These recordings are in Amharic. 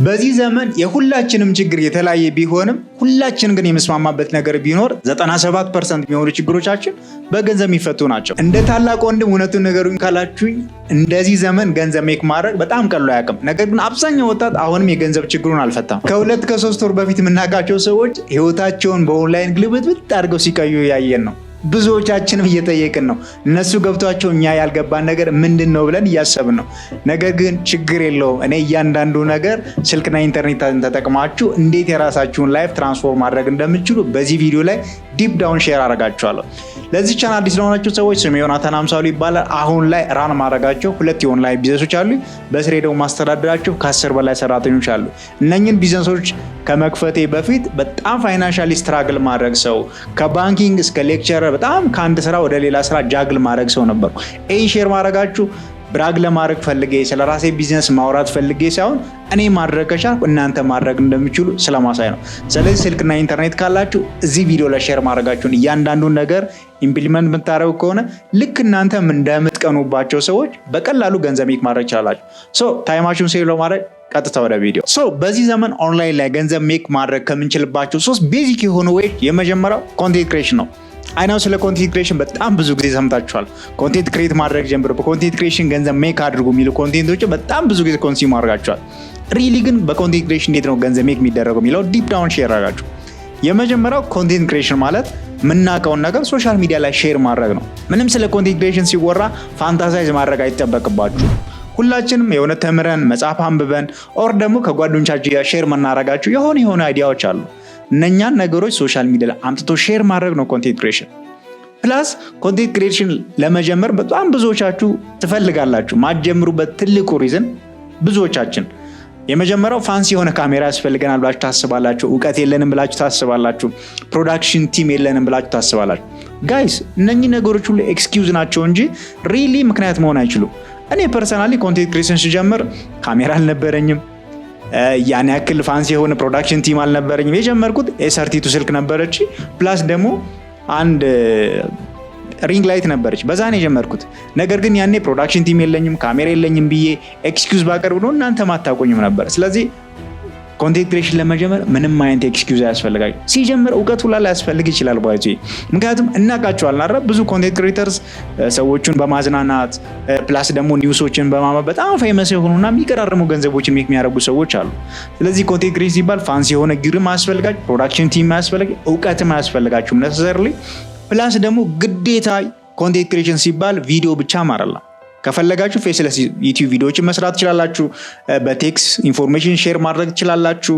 በዚህ ዘመን የሁላችንም ችግር የተለያየ ቢሆንም ሁላችን ግን የመስማማበት ነገር ቢኖር 97% የሚሆኑ ችግሮቻችን በገንዘብ የሚፈቱ ናቸው። እንደ ታላቅ ወንድም እውነቱን ነገሩኝ ካላችሁኝ እንደዚህ ዘመን ገንዘብ ሜክ ማድረግ በጣም ቀሎ አያውቅም። ነገር ግን አብዛኛው ወጣት አሁንም የገንዘብ ችግሩን አልፈታም። ከ2 ከ3 ወር በፊት የምናውቃቸው ሰዎች ህይወታቸውን በኦንላይን ግልብጥብጥ አድርገው ሲቀዩ ያየን ነው። ብዙዎቻችንም እየጠየቅን ነው። እነሱ ገብቷቸው እኛ ያልገባን ነገር ምንድን ነው ብለን እያሰብን ነው። ነገር ግን ችግር የለውም። እኔ እያንዳንዱ ነገር ስልክና ኢንተርኔትን ተጠቅማችሁ እንዴት የራሳችሁን ላይፍ ትራንስፎርም ማድረግ እንደምትችሉ በዚህ ቪዲዮ ላይ ዲፕ ዳውን ሼር አደርጋችኋለሁ። ለዚህ ቻናል አዲስ ለሆናችሁ ሰዎች ስሜ ዮናታን አምሳሉ ይባላል። አሁን ላይ ራን ማድረጋቸው 2 የኦንላይን ቢዝነሶች አሉ። በስሬ ደግሞ ማስተዳደራቸው ከ10 በላይ ሰራተኞች አሉ። እነኚህን ቢዝነሶች ከመክፈቴ በፊት በጣም ፋይናንሻሊ ስትራግል ማድረግ ሰው ከባንኪንግ እስከ ሌክቸር በጣም ከአንድ ስራ ወደ ሌላ ስራ ጃግል ማድረግ ሰው ነበርኩ። ይሄን ሼር ማድረጋችሁ ብራግ ለማድረግ ፈልጌ ስለራሴ ቢዝነስ ማውራት ፈልጌ ሳይሆን እኔ ማድረግ ከቻልኩ እናንተ ማድረግ እንደምትችሉ ስለማሳይ ነው። ስለዚህ ስልክና ኢንተርኔት ካላችሁ እዚህ ቪዲዮ ላይ ሼር ማድረጋችሁን እያንዳንዱን ነገር ኢምፕሊመንት የምታደርጉ ከሆነ ልክ እናንተ እንደምትቀኑባቸው ሰዎች በቀላሉ ገንዘብ ሜክ ማድረግ ይችላላችሁ። ታይማችሁን ሴቭ ለማድረግ ቀጥታ ወደ ቪዲዮ። በዚህ ዘመን ኦንላይን ላይ ገንዘብ ሜክ ማድረግ ከምንችልባቸው 3 ቤዚክ የሆኑ ወይ የመጀመሪያው ኮንቴንት ክሬሽን ነው። አይናው ስለ ኮንቴንት ክሬሽን በጣም ብዙ ጊዜ ሰምታችኋል። ኮንቴንት ክሬት ማድረግ ጀምሮ በኮንቴንት ክሬሽን ገንዘብ ሜክ አድርጉ የሚሉ ኮንቴንቶች በጣም ብዙ ጊዜ ኮንሱም አድርጋችኋል። ሪሊ ግን በኮንቴንት ክሬሽን እንዴት ነው ገንዘብ ሜክ የሚደረገው የሚለው ዲፕ ዳውን ሼር አድርጋችሁ። የመጀመሪያው ኮንቴንት ክሬሽን ማለት የምናውቀውን ነገር ሶሻል ሚዲያ ላይ ሼር ማድረግ ነው። ምንም ስለ ኮንቴንት ክሬሽን ሲወራ ፋንታሳይዝ ማድረግ አይጠበቅባችሁ። ሁላችንም የሆነ ተምረን መጽሐፍ አንብበን ኦር ደግሞ ከጓደኞቻችን ጋር ሼር መናረጋችሁ የሆነ አይዲያዎች አሉ። እነኛን ነገሮች ሶሻል ሚዲያ ላይ አምጥቶ ሼር ማድረግ ነው ኮንቴንት ክሬሽን። ፕላስ ኮንቴንት ክሬሽን ለመጀመር በጣም ብዙዎቻችሁ ትፈልጋላችሁ። ማትጀምሩበት ትልቁ ሪዝን ብዙዎቻችን የመጀመሪያው ፋንሲ የሆነ ካሜራ ያስፈልገናል ብላችሁ ታስባላችሁ። እውቀት የለንም ብላችሁ ታስባላችሁ። ፕሮዳክሽን ቲም የለንም ብላችሁ ታስባላችሁ። ጋይስ እነኚህ ነገሮች ሁሉ ኤክስኪውዝ ናቸው እንጂ ሪሊ ምክንያት መሆን አይችሉም። እኔ ፐርሰናሊ ኮንቴንት ክሬሽን ሲጀምር ካሜራ አልነበረኝም። ያን ያክል ፋንሲ የሆነ ፕሮዳክሽን ቲም አልነበረኝም። የጀመርኩት ኤስአርቲቱ ስልክ ነበረች። ፕላስ ደግሞ አንድ ሪንግ ላይት ነበረች። በዛ ነው የጀመርኩት። ነገር ግን ያኔ ፕሮዳክሽን ቲም የለኝም ካሜራ የለኝም ብዬ ኤክስኪውዝ ባቀርብ ነው እናንተ ማታቆኝም ነበር። ስለዚህ ኮንቴንት ክሬሽን ለመጀመር ምንም አይነት ኤክስኪውዝ አያስፈልጋችሁ። ሲጀምር እውቀት ሁላ ሊያስፈልግ ይችላል ባይዚ። ምክንያቱም እናውቃቸዋለን አይደል? ብዙ ኮንቴንት ክሬተርስ ሰዎችን በማዝናናት ፕላስ ደግሞ ኒውሶችን በማማ በጣም ፌመስ የሆኑና የሚቀራረሙ ገንዘቦችን ሜክ የሚያደርጉ ሰዎች አሉ። ስለዚህ ኮንቴንት ክሬሽን ሲባል ፋንሲ የሆነ ጊርም አያስፈልጋችሁ፣ ፕሮዳክሽን ቲም አያስፈልጋችሁ፣ እውቀትም አያስፈልጋችሁም ነሰሰርሊ። ፕላስ ደግሞ ግዴታ ኮንቴንት ክሬሽን ሲባል ቪዲዮ ብቻ አይደለም። ከፈለጋችሁ ፌስለስ ዩቲዩብ ቪዲዮዎችን መስራት ትችላላችሁ። በቴክስት ኢንፎርሜሽን ሼር ማድረግ ትችላላችሁ።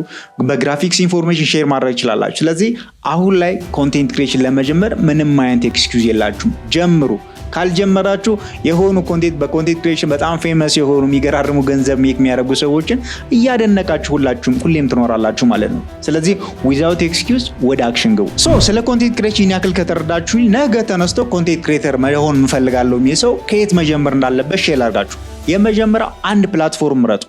በግራፊክስ ኢንፎርሜሽን ሼር ማድረግ ትችላላችሁ። ስለዚህ አሁን ላይ ኮንቴንት ክሬሽን ለመጀመር ምንም አይነት ኤክስኪውዝ የላችሁም። ጀምሩ። ካልጀመራችሁ የሆኑ በኮንቴንት ክሬሽን በጣም ፌመስ የሆኑ የሚገራርሙ ገንዘብ ሜክ የሚያደርጉ ሰዎችን እያደነቃችሁ ሁላችሁም ሁሌም ትኖራላችሁ ማለት ነው። ስለዚህ ዊዛውት ኤክስኪውዝ ወደ አክሽን ግቡ። ስለ ኮንቴንት ክሬሽን ያክል ከተረዳችሁ ነገ ተነስቶ ኮንቴንት ክሬተር መሆን እንፈልጋለሁ የሚል ሰው ከየት መጀመር እንዳለበት ሼር አድርጋችሁ። የመጀመሪያው አንድ ፕላትፎርም ምረጡ።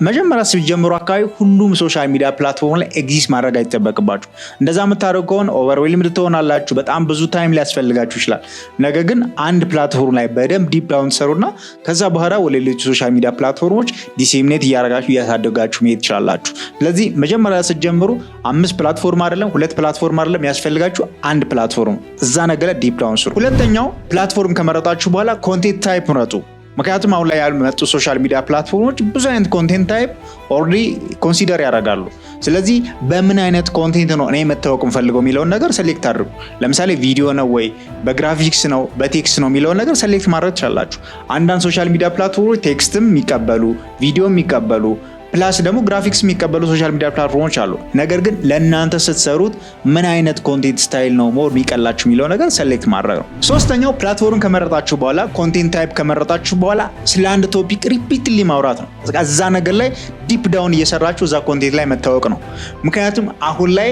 መጀመሪያ ሲጀምሩ አካባቢ ሁሉም ሶሻል ሚዲያ ፕላትፎርም ላይ ኤግዚስት ማድረግ አይጠበቅባችሁ። እንደዛ የምታደርጉ ከሆነ ኦቨርዌልምድ ትሆናላችሁ። በጣም ብዙ ታይም ሊያስፈልጋችሁ ይችላል። ነገር ግን አንድ ፕላትፎርም ላይ በደንብ ዲፕ ዳውን ትሰሩና ከዛ በኋላ ወደ ሌሎች ሶሻል ሚዲያ ፕላትፎርሞች ዲሴሚኔት እያደረጋችሁ እያሳደጋችሁ መሄድ ትችላላችሁ። ስለዚህ መጀመሪያ ስትጀምሩ 5 ፕላትፎርም አይደለም 2 ፕላትፎርም አይደለም ያስፈልጋችሁ አንድ ፕላትፎርም። እዛ ነገር ላይ ዲፕ ዳውን ስሩ። ሁለተኛው ፕላትፎርም ከመረጣችሁ በኋላ ኮንቴንት ታይፕ ምረጡ። ምክንያቱም አሁን ላይ ያልመጡ ሶሻል ሚዲያ ፕላትፎርሞች ብዙ አይነት ኮንቴንት ታይፕ ኦልሬዲ ኮንሲደር ያደርጋሉ። ስለዚህ በምን አይነት ኮንቴንት ነው እኔ መታወቅ የምፈልገው የሚለውን ነገር ሴሌክት አድርጉ። ለምሳሌ ቪዲዮ ነው ወይ በግራፊክስ ነው በቴክስት ነው የሚለውን ነገር ሴሌክት ማድረግ ትችላላችሁ። አንዳንድ ሶሻል ሚዲያ ፕላትፎርሞች ቴክስትም የሚቀበሉ ቪዲዮ የሚቀበሉ ፕላስ ደግሞ ግራፊክስ የሚቀበሉ ሶሻል ሚዲያ ፕላትፎርሞች አሉ። ነገር ግን ለእናንተ ስትሰሩት ምን አይነት ኮንቴንት ስታይል ነው ሞር የሚቀላችሁ የሚለው ነገር ሴሌክት ማድረግ ነው። ሶስተኛው ፕላትፎርም ከመረጣችሁ በኋላ ኮንቴንት ታይፕ ከመረጣችሁ በኋላ ስለ አንድ ቶፒክ ሪፒትሊ ማውራት ነው። እዛ ነገር ላይ ዲፕ ዳውን እየሰራችሁ እዛ ኮንቴንት ላይ መታወቅ ነው። ምክንያቱም አሁን ላይ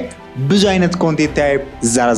ብዙ አይነት ኮንቴንት ታይፕ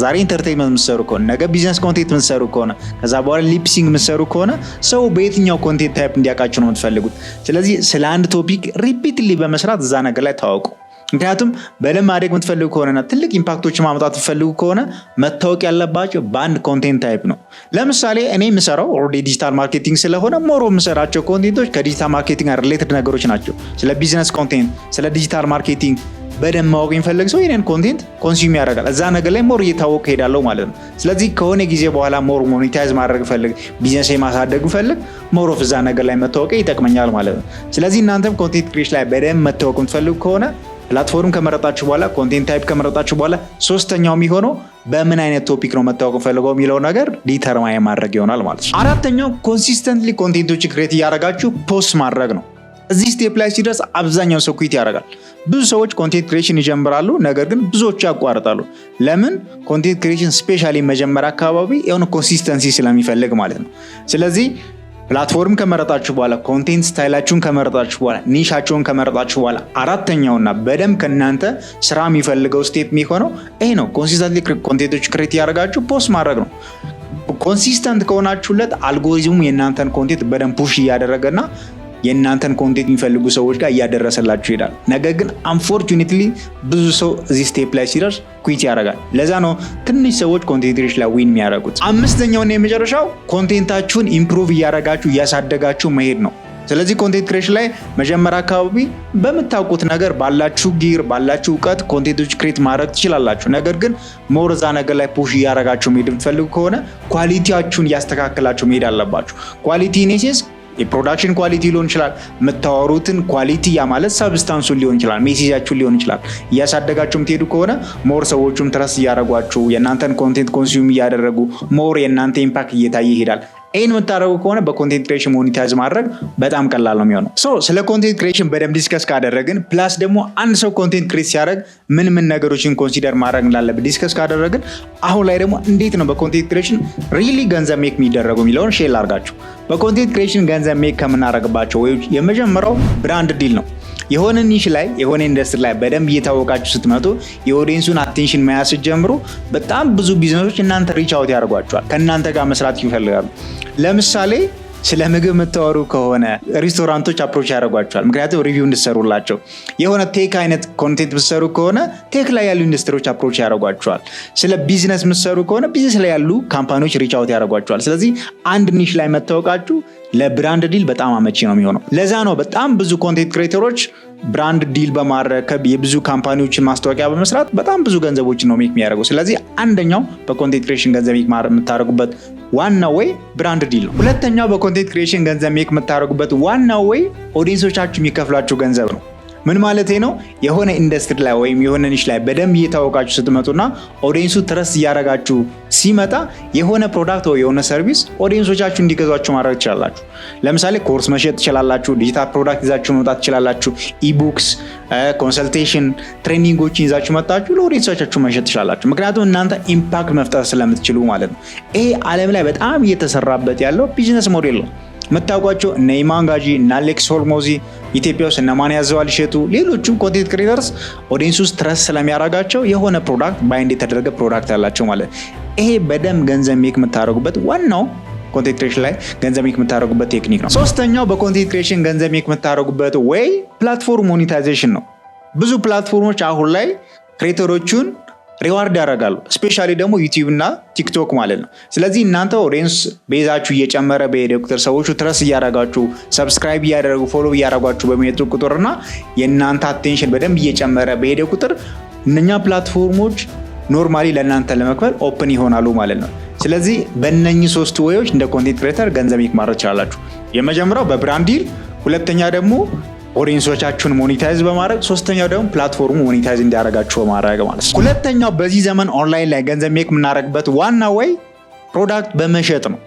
ዛሬ ኢንተርቴይንመንት የምትሰሩ ከሆነ ነገ ቢዝነስ ኮንቴንት የምትሰሩ ከሆነ ከዛ በኋላ ሊፕሲንግ የምትሰሩ ከሆነ ሰው በየትኛው ኮንቴንት ታይፕ እንዲያውቃችሁ ነው የምትፈልጉት። ስለዚህ ስለ አንድ ቶፒክ ሪፒትሊ በመስራት እዛ ነገር ላይ ታወቁ። ምክንያቱም በደንብ ማደግ የምትፈልጉ ከሆነና ትልቅ ኢምፓክቶች ማምጣት የምትፈልጉ ከሆነ መታወቅ ያለባቸው በአንድ ኮንቴንት ታይፕ ነው። ለምሳሌ እኔ የምሰራው ኦልሬዲ ዲጂታል ማርኬቲንግ ስለሆነ ሞሮ የምሰራቸው ኮንቴንቶች ከዲጂታል ማርኬቲንግ ጋር ሪሌትድ ነገሮች ናቸው። ስለ ቢዝነስ ኮንቴንት፣ ስለ ዲጂታል ማርኬቲንግ በደንብ ማወቅ የሚፈልግ ሰው የኔን ኮንቴንት ኮንሱም ያደርጋል። እዛ ነገር ላይ ሞር እየታወቀ ሄዳለሁ ማለት ነው። ስለዚህ ከሆነ ጊዜ በኋላ ሞር ሞኔታይዝ ማድረግ ፈልግ፣ ቢዝነስ ማሳደግ ፈልግ፣ ሞር ኦፍ እዛ ነገር ላይ መታወቅ ይጠቅመኛል ማለት ነው። ስለዚህ እናንተም ኮንቴንት ክሬሽን ላይ በደንብ መታወቅ የምትፈልጉ ከሆነ ፕላትፎርም ከመረጣችሁ በኋላ ኮንቴንት ታይፕ ከመረጣችሁ በኋላ ሶስተኛው የሚሆነው በምን አይነት ቶፒክ ነው መታወቅ ፈልገው የሚለው ነገር ዲተርማይን ማድረግ ይሆናል ማለት ነው። አራተኛው ኮንሲስተንትሊ ኮንቴንቶች ክሬት እያደረጋችሁ ፖስት ማድረግ ነው። እዚህ ስቴፕ ላይ ሲደርስ አብዛኛው ሰው ኩዊት ያደርጋል። ብዙ ሰዎች ኮንቴንት ክሬሽን ይጀምራሉ፣ ነገር ግን ብዙዎቹ ያቋርጣሉ። ለምን? ኮንቴንት ክሬሽን ስፔሻሊ መጀመሪያ አካባቢ የሆነ ኮንሲስተንሲ ስለሚፈልግ ማለት ነው። ስለዚህ ፕላትፎርም ከመረጣችሁ በኋላ ኮንቴንት ስታይላችሁን ከመረጣችሁ በኋላ ኒሻችሁን ከመረጣችሁ በኋላ አራተኛውና በደንብ ከእናንተ ስራ የሚፈልገው ስቴፕ የሚሆነው ይሄ ነው። ኮንሲስተንትሊ ኮንቴንቶች ክሬት ያደርጋችሁ ፖስት ማድረግ ነው። ኮንሲስተንት ከሆናችሁለት አልጎሪዝሙ የእናንተን ኮንቴንት በደንብ ፑሽ እያደረገና የእናንተን ኮንቴንት የሚፈልጉ ሰዎች ጋር እያደረሰላችሁ ይሄዳል። ነገር ግን አንፎርቹኔትሊ ብዙ ሰው እዚህ ስቴፕ ላይ ሲደርስ ኩዊት ያደርጋል። ለዛ ነው ትንሽ ሰዎች ኮንቴንት ክሬሽን ላይ ዊን የሚያደርጉት። አምስተኛውና የመጨረሻው ኮንቴንታችሁን ኢምፕሩቭ እያደረጋችሁ እያሳደጋችሁ መሄድ ነው። ስለዚህ ኮንቴንት ክሬሽን ላይ መጀመሪያ አካባቢ በምታውቁት ነገር ባላችሁ ጊር ባላችሁ እውቀት ኮንቴንቶች ክሬት ማድረግ ትችላላችሁ። ነገር ግን ሞር እዛ ነገር ላይ ፑሽ እያደረጋችሁ መሄድ የምትፈልጉ ከሆነ ኳሊቲያችሁን እያስተካከላችሁ መሄድ አለባችሁ። ኳሊቲ ኔሴስ የፕሮዳክሽን ኳሊቲ ሊሆን ይችላል። የምታወሩትን ኳሊቲ ያ ማለት ሰብስታንሱን ሊሆን ይችላል፣ ሜሴጃችሁን ሊሆን ይችላል። እያሳደጋችሁ የምትሄዱ ከሆነ ሞር ሰዎቹም ትረስት እያደረጓችሁ የእናንተን ኮንቴንት ኮንሱም እያደረጉ ሞር የእናንተ ኢምፓክት እየታየ ይሄዳል። ይህን የምታደረጉ ከሆነ በኮንቴንት ክሬሽን ሞኔታይዝ ማድረግ በጣም ቀላል ነው የሚሆነው። ስለ ኮንቴንት ክሬሽን በደንብ ዲስከስ ካደረግን ፕላስ ደግሞ አንድ ሰው ኮንቴንት ክሬት ሲያደርግ ምን ነገሮችን ኮንሲደር ማድረግ እንዳለበት ዲስከስ ካደረግን አሁን ላይ ደግሞ እንዴት ነው በኮንቴንት ክሬሽን ሪሊ ገንዘብ ሜክ የሚደረጉ የሚለውን ሼር ላድርጋችሁ። በኮንቴንት ክሬሽን ገንዘብ ሜክ ከምናደርግባቸው ወይ የመጀመሪያው ብራንድ ዲል ነው። የሆነ ኒሽ ላይ የሆነ ኢንዱስትሪ ላይ በደንብ እየታወቃችሁ ስትመጡ የኦዲየንሱን አቴንሽን መያዝ ስትጀምሩ በጣም ብዙ ቢዝነሶች እናንተ ሪች አውት ያደርጓቸዋል፣ ከእናንተ ጋር መስራት ይፈልጋሉ። ለምሳሌ ስለ ምግብ የምታወሩ ከሆነ ሬስቶራንቶች አፕሮች ያደርጓቸዋል፣ ምክንያቱም ሪቪው እንድትሰሩላቸው። የሆነ ቴክ አይነት ኮንቴንት የምትሰሩ ከሆነ ቴክ ላይ ያሉ ኢንዱስትሪዎች አፕሮች ያደርጓቸዋል። ስለ ቢዝነስ የምትሰሩ ከሆነ ቢዝነስ ላይ ያሉ ካምፓኒዎች ሪች አውት ያደርጓቸዋል። ስለዚህ አንድ ኒሽ ላይ መታወቃችሁ ለብራንድ ዲል በጣም አመቺ ነው የሚሆነው። ለዛ ነው በጣም ብዙ ኮንቴንት ክሬተሮች ብራንድ ዲል በማድረግ የብዙ ካምፓኒዎችን ማስታወቂያ በመስራት በጣም ብዙ ገንዘቦችን ነው ሜክ የሚያደርጉ። ስለዚህ አንደኛው በኮንቴንት ክሬሽን ገንዘብ ሜክ የምታደርጉበት ዋናው ወይ ብራንድ ዲል ነው። ሁለተኛው በኮንቴንት ክሬሽን ገንዘብ ሜክ የምታደርጉበት ዋናው ወይ ኦዲየንሶቻችሁ የሚከፍላችሁ ገንዘብ ነው። ምን ማለት ነው? የሆነ ኢንዱስትሪ ላይ ወይም የሆነ ኒሽ ላይ በደንብ እየታወቃችሁ ስትመጡና ኦዲየንሱ ትረስት እያደረጋችሁ ሲመጣ የሆነ ፕሮዳክት ወይ የሆነ ሰርቪስ ኦዲየንሶቻችሁ እንዲገዟችሁ ማድረግ ትችላላችሁ። ለምሳሌ ኮርስ መሸጥ ትችላላችሁ፣ ዲጂታል ፕሮዳክት ይዛችሁ መውጣት ትችላላችሁ፣ ኢቡክስ፣ ኮንሰልቴሽን፣ ትሬኒንጎችን ይዛችሁ መጣችሁ ለኦዲየንሶቻችሁ መሸጥ ትችላላችሁ። ምክንያቱም እናንተ ኢምፓክት መፍጠር ስለምትችሉ ማለት ነው። ይሄ ዓለም ላይ በጣም እየተሰራበት ያለው ቢዝነስ ሞዴል ነው። የምታውቋቸው እነ ኢማን ጋጂ እና አሌክስ ሆርሞዚ ኢትዮጵያ ውስጥ እነ ማን ያዘዋል እሸቱ ሌሎችም ኮንቴንት ክሬተርስ ኦዲየንስ ውስጥ ትረስት ስለሚያደርጋቸው የሆነ ፕሮዳክት ባይንድ የተደረገ ፕሮዳክት ያላቸው ማለት። ይሄ በደንብ ገንዘብ ሜክ የምታደርጉበት ዋናው ኮንቴንት ክሬሽን ላይ ገንዘብ ሜክ የምታደርጉበት ቴክኒክ ነው። ሶስተኛው በኮንቴንት ክሬሽን ገንዘብ ሜክ የምታደርጉበት ወይ ፕላትፎርም ሞኔታይዜሽን ነው። ብዙ ፕላትፎርሞች አሁን ላይ ክሬተሮቹን ሪዋርድ ያደርጋሉ። ስፔሻሊ ደግሞ ዩቲዩብ እና ቲክቶክ ማለት ነው። ስለዚህ እናንተ ኦዲየንስ ቤዛችሁ እየጨመረ በሄደ ቁጥር ሰዎቹ ትረስ እያደረጋችሁ ሰብስክራይብ እያደረጉ ፎሎ እያደረጓችሁ በሚሄዱ ቁጥርና የእናንተ አቴንሽን በደንብ እየጨመረ በሄደ ቁጥር እነኛ ፕላትፎርሞች ኖርማሊ ለእናንተ ለመክፈል ኦፕን ይሆናሉ ማለት ነው። ስለዚህ በእነኚህ ሶስት ወዮች እንደ ኮንቴንት ክሬተር ገንዘብ ሜክ ማድረግ ትችላላችሁ። የመጀመሪያው በብራንድ ዲል፣ ሁለተኛ ደግሞ ኦዲየንሶቻችሁን ሞኔታይዝ በማድረግ፣ ሶስተኛው ደግሞ ፕላትፎርሙ ሞኔታይዝ እንዲያደርጋችሁ በማድረግ ማለት ነው። ሁለተኛው በዚህ ዘመን ኦንላይን ላይ ገንዘብ ሜክ የምናደርግበት ዋና ወይ ፕሮዳክት በመሸጥ ነው።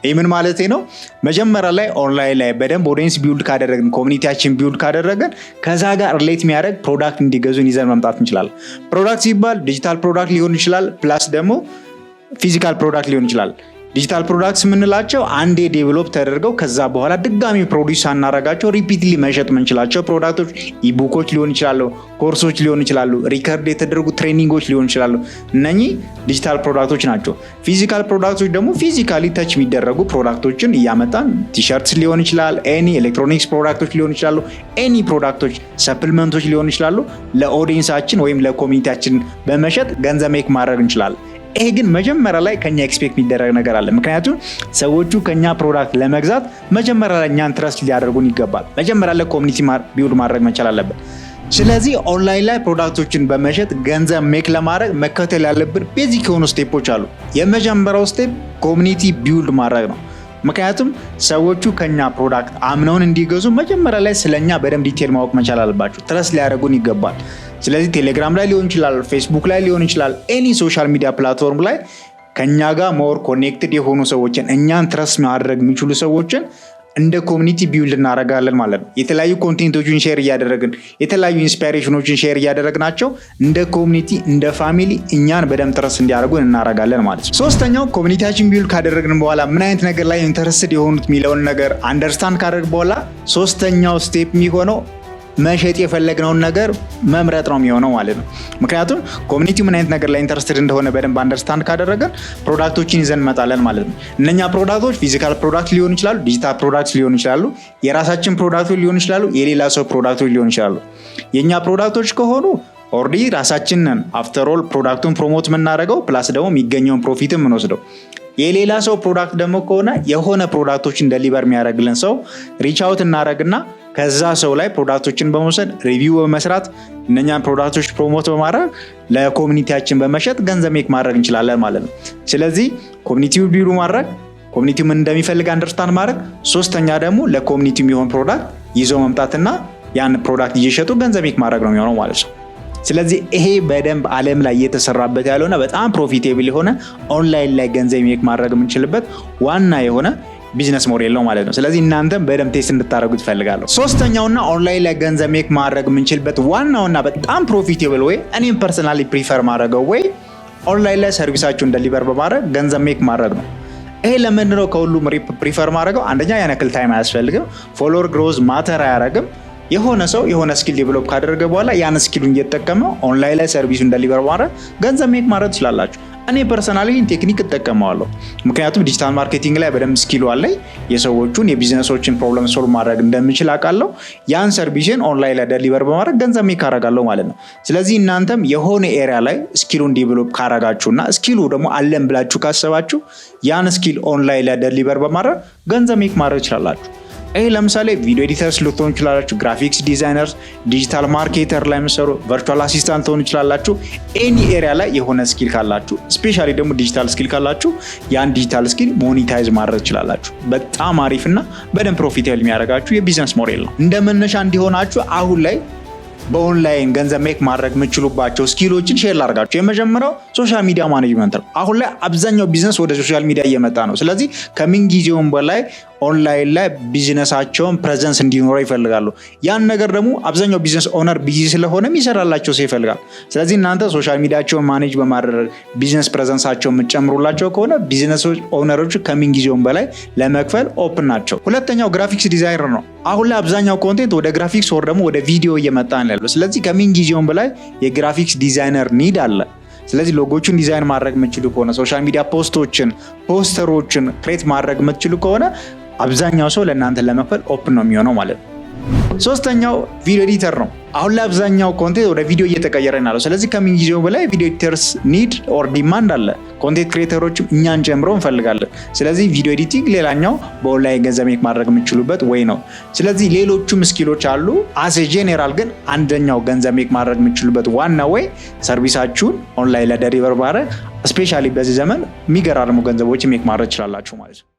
ይህ ምን ማለት ነው? መጀመሪያ ላይ ኦንላይን ላይ በደንብ ኦዲየንስ ቢውልድ ካደረግን፣ ኮሚኒቲያችን ቢውልድ ካደረግን ከዛ ጋር ሪሌት የሚያደርግ ፕሮዳክት እንዲገዙን ይዘን መምጣት እንችላለን። ፕሮዳክት ሲባል ዲጂታል ፕሮዳክት ሊሆን ይችላል፣ ፕላስ ደግሞ ፊዚካል ፕሮዳክት ሊሆን ይችላል። ዲጂታል ፕሮዳክትስ የምንላቸው አንዴ ዴቨሎፕ ተደርገው ከዛ በኋላ ድጋሚ ፕሮዲውስ ሳናረጋቸው ሪፒትሊ መሸጥ የምንችላቸው ፕሮዳክቶች ኢቡኮች ሊሆን ይችላሉ፣ ኮርሶች ሊሆን ይችላሉ፣ ሪከርድ የተደረጉ ትሬኒንጎች ሊሆን ይችላሉ። እነኚህ ዲጂታል ፕሮዳክቶች ናቸው። ፊዚካል ፕሮዳክቶች ደግሞ ፊዚካሊ ተች የሚደረጉ ፕሮዳክቶችን እያመጣን ቲሸርትስ ሊሆን ይችላል፣ ኤኒ ኤሌክትሮኒክስ ፕሮዳክቶች ሊሆን ይችላሉ፣ ኤኒ ፕሮዳክቶች ሰፕሊመንቶች ሊሆን ይችላሉ። ለኦዲየንሳችን ወይም ለኮሚኒቲያችን በመሸጥ ገንዘብ ሜክ ማድረግ እንችላለን። ይሄ ግን መጀመሪያ ላይ ከኛ ኤክስፔክት የሚደረግ ነገር አለ። ምክንያቱም ሰዎቹ ከኛ ፕሮዳክት ለመግዛት መጀመሪያ ላይ እኛን ትረስት ሊያደርጉን ይገባል። መጀመሪያ ላይ ኮሚኒቲ ቢውልድ ማድረግ መቻል አለብን። ስለዚህ ኦንላይን ላይ ፕሮዳክቶችን በመሸጥ ገንዘብ ሜክ ለማድረግ መከተል ያለብን ቤዚክ የሆኑ ስቴፖች አሉ። የመጀመሪያው ስቴፕ ኮሚኒቲ ቢውልድ ማድረግ ነው። ምክንያቱም ሰዎቹ ከኛ ፕሮዳክት አምነውን እንዲገዙ መጀመሪያ ላይ ስለኛ በደንብ ዲቴል ማወቅ መቻል አለባቸው። ትረስት ሊያደርጉን ይገባል። ስለዚህ ቴሌግራም ላይ ሊሆን ይችላል፣ ፌስቡክ ላይ ሊሆን ይችላል፣ ኤኒ ሶሻል ሚዲያ ፕላትፎርም ላይ ከኛ ጋር ሞር ኮኔክትድ የሆኑ ሰዎችን እኛን ትረስት ማድረግ የሚችሉ ሰዎችን እንደ ኮሚኒቲ ቢውልድ እናደርጋለን ማለት ነው። የተለያዩ ኮንቴንቶችን ሼር እያደረግን የተለያዩ ኢንስፓይሬሽኖችን ሼር እያደረግናቸው እንደ ኮሚኒቲ እንደ ፋሚሊ እኛን በደንብ ትረስት እንዲያደርጉን እናደርጋለን ማለት ነው። ሶስተኛው ኮሚኒቲያችን ቢውልድ ካደረግን በኋላ ምን አይነት ነገር ላይ ኢንተረስትድ የሆኑት የሚለውን ነገር አንደርስታንድ ካደረግ በኋላ ሶስተኛው ስቴፕ የሚሆነው መሸጥ የፈለግነውን ነገር መምረጥ ነው የሚሆነው ማለት ነው። ምክንያቱም ኮሚኒቲው ምን አይነት ነገር ላይ ኢንተረስትድ እንደሆነ በደንብ አንደርስታንድ ካደረገን ፕሮዳክቶችን ይዘን እንመጣለን ማለት ነው። እነኛ ፕሮዳክቶች ፊዚካል ፕሮዳክት ሊሆኑ ይችላሉ፣ ዲጂታል ፕሮዳክት ሊሆኑ ይችላሉ፣ የራሳችን ፕሮዳክቶች ሊሆኑ ይችላሉ፣ የሌላ ሰው ፕሮዳክቶች ሊሆኑ ይችላሉ። የኛ ፕሮዳክቶች ከሆኑ ኦልሬዲ ራሳችንን አፍተር ኦል ፕሮዳክቱን ፕሮሞት የምናደርገው ፕላስ ደግሞ የሚገኘውን ፕሮፊት የምንወስደው። የሌላ ሰው ፕሮዳክት ደግሞ ከሆነ የሆነ ፕሮዳክቶችን ደሊቨር የሚያደርግልን ሰው ሪች አውት እናደርግና ከዛ ሰው ላይ ፕሮዳክቶችን በመውሰድ ሪቪው በመስራት እነኛን ፕሮዳክቶች ፕሮሞት በማድረግ ለኮሚኒቲያችን በመሸጥ ገንዘብ ሜክ ማድረግ እንችላለን ማለት ነው። ስለዚህ ኮሚኒቲው ቢሉ ማድረግ፣ ኮሚኒቲው ምን እንደሚፈልግ አንደርስታንድ ማድረግ፣ ሶስተኛ ደግሞ ለኮሚኒቲው የሚሆን ፕሮዳክት ይዞ መምጣትና ያን ፕሮዳክት እየሸጡ ገንዘብ ሜክ ማድረግ ነው የሚሆነው ማለት ነው። ስለዚህ ይሄ በደንብ ዓለም ላይ እየተሰራበት ያለውና በጣም ፕሮፊቴብል የሆነ ኦንላይን ላይ ገንዘብ ሜክ ማድረግ የምንችልበት ዋና የሆነ ቢዝነስ ሞዴል ነው ማለት ነው። ስለዚህ እናንተም በደንብ ቴስት እንድታደርጉት ፈልጋለሁ። ሶስተኛውና ኦንላይን ላይ ገንዘብ ሜክ ማድረግ የምንችልበት ዋናውና በጣም ፕሮፊቴብል ወይ እኔም ፐርሰናሊ ፕሪፈር ማድረገው ወይ ኦንላይን ላይ ሰርቪሳችሁን ደሊቨር በማድረግ ገንዘብ ሜክ ማድረግ ነው። ይሄ ለምንድን ነው ከሁሉም ፕሪፈር ማድረገው? አንደኛ ያን ያክል ታይም አያስፈልግም፣ ፎሎወር ግሮዝ ማተር አያደርግም። የሆነ ሰው የሆነ ስኪል ዴቨሎፕ ካደረገ በኋላ ያን ስኪሉን እየተጠቀመ ኦንላይን ላይ ሰርቪሱን ደሊቨር በማድረግ ገንዘብ ሜክ ማድረግ ትችላላችሁ። እኔ ፐርሰናሊ ቴክኒክ እጠቀመዋለሁ። ምክንያቱም ዲጂታል ማርኬቲንግ ላይ በደንብ ስኪሉ አለኝ። የሰዎቹን የቢዝነሶችን ፕሮብለም ሶልቭ ማድረግ እንደምችል አውቃለሁ። ያን ሰርቪስን ኦንላይን ላይ ደሊቨር በማድረግ ገንዘብ ሜክ አደርጋለሁ ማለት ነው። ስለዚህ እናንተም የሆነ ኤሪያ ላይ ስኪሉን ዴቨሎፕ ካረጋችሁና ስኪሉ ደግሞ አለን ብላችሁ ካሰባችሁ ያን ስኪል ኦንላይን ላይ ደሊቨር በማድረግ ገንዘብ ሜክ ማድረግ ትችላላችሁ። ይሄ ለምሳሌ ቪዲዮ ኤዲተርስ ልትሆኑ ይችላላችሁ፣ ግራፊክስ ዲዛይነርስ፣ ዲጂታል ማርኬተር ላይ የምትሰሩ፣ ቨርቹዋል አሲስታንት ትሆኑ ይችላላችሁ። ኤኒ ኤሪያ ላይ የሆነ ስኪል ካላችሁ፣ ስፔሻሊ ደግሞ ዲጂታል ስኪል ካላችሁ ያን ዲጂታል ስኪል ሞኔታይዝ ማድረግ ትችላላችሁ። በጣም አሪፍና በደንብ ፕሮፊታብል የሚያደርጋችሁ የቢዝነስ ሞዴል ነው። እንደ መነሻ እንዲሆናችሁ አሁን ላይ በኦንላይን ገንዘብ ሜክ ማድረግ የምትችሉባቸው ስኪሎችን ሼር ላድርጋችሁ። የመጀመሪያው ሶሻል ሚዲያ ማኔጅመንት ነው። አሁን ላይ አብዛኛው ቢዝነስ ወደ ሶሻል ሚዲያ እየመጣ ነው። ስለዚህ ከምን ጊዜውም በላይ ኦንላይን ላይ ቢዝነሳቸውን ፕሬዘንስ እንዲኖረው ይፈልጋሉ። ያን ነገር ደግሞ አብዛኛው ቢዝነስ ኦነር ቢዚ ስለሆነ ይሰራላቸው ሰው ይፈልጋል። ስለዚህ እናንተ ሶሻል ሚዲያቸውን ማኔጅ በማድረግ ቢዝነስ ፕሬዘንሳቸውን የምትጨምሩላቸው ከሆነ ቢዝነስ ኦነሮች ከምን ጊዜውም በላይ ለመክፈል ኦፕን ናቸው። ሁለተኛው ግራፊክስ ዲዛይነር ነው። አሁን ላይ አብዛኛው ኮንቴንት ወደ ግራፊክስ ወር ደግሞ ወደ ቪዲዮ እየመጣ ነው ያለው። ስለዚህ ከምን ጊዜውም በላይ የግራፊክስ ዲዛይነር ኒድ አለ። ስለዚህ ሎጎችን ዲዛይን ማድረግ የምትችሉ ከሆነ ሶሻል ሚዲያ ፖስቶችን፣ ፖስተሮችን ክሬት ማድረግ የምትችሉ ከሆነ አብዛኛው ሰው ለእናንተ ለመክፈል ኦፕን ነው የሚሆነው ማለት ነው። ሶስተኛው ቪዲዮ ኤዲተር ነው። አሁን ላይ አብዛኛው ኮንቴንት ወደ ቪዲዮ እየተቀየረ ነው። ስለዚህ ከምን ጊዜው በላይ ቪዲዮ ኤዲተርስ ኒድ ኦር ዲማንድ አለ። ኮንቴንት ክሬተሮችም እኛን ጨምሮ እንፈልጋለን። ስለዚህ ቪዲዮ ኤዲቲንግ ሌላኛው በኦንላይን ገንዘብ ሜክ ማድረግ የምትችሉበት ወይ ነው። ስለዚህ ሌሎቹም ስኪሎች አሉ። አስ ጄኔራል ግን አንደኛው ገንዘብ ሜክ ማድረግ የምትችሉበት ዋና ወይ ሰርቪሳችሁን ኦንላይን ላይ ደሊቨር ማድረግ፣ ስፔሻሊ በዚህ ዘመን የሚገራርሙ ገንዘቦች ሜክ ማድረግ ትችላላችሁ ማለት ነው።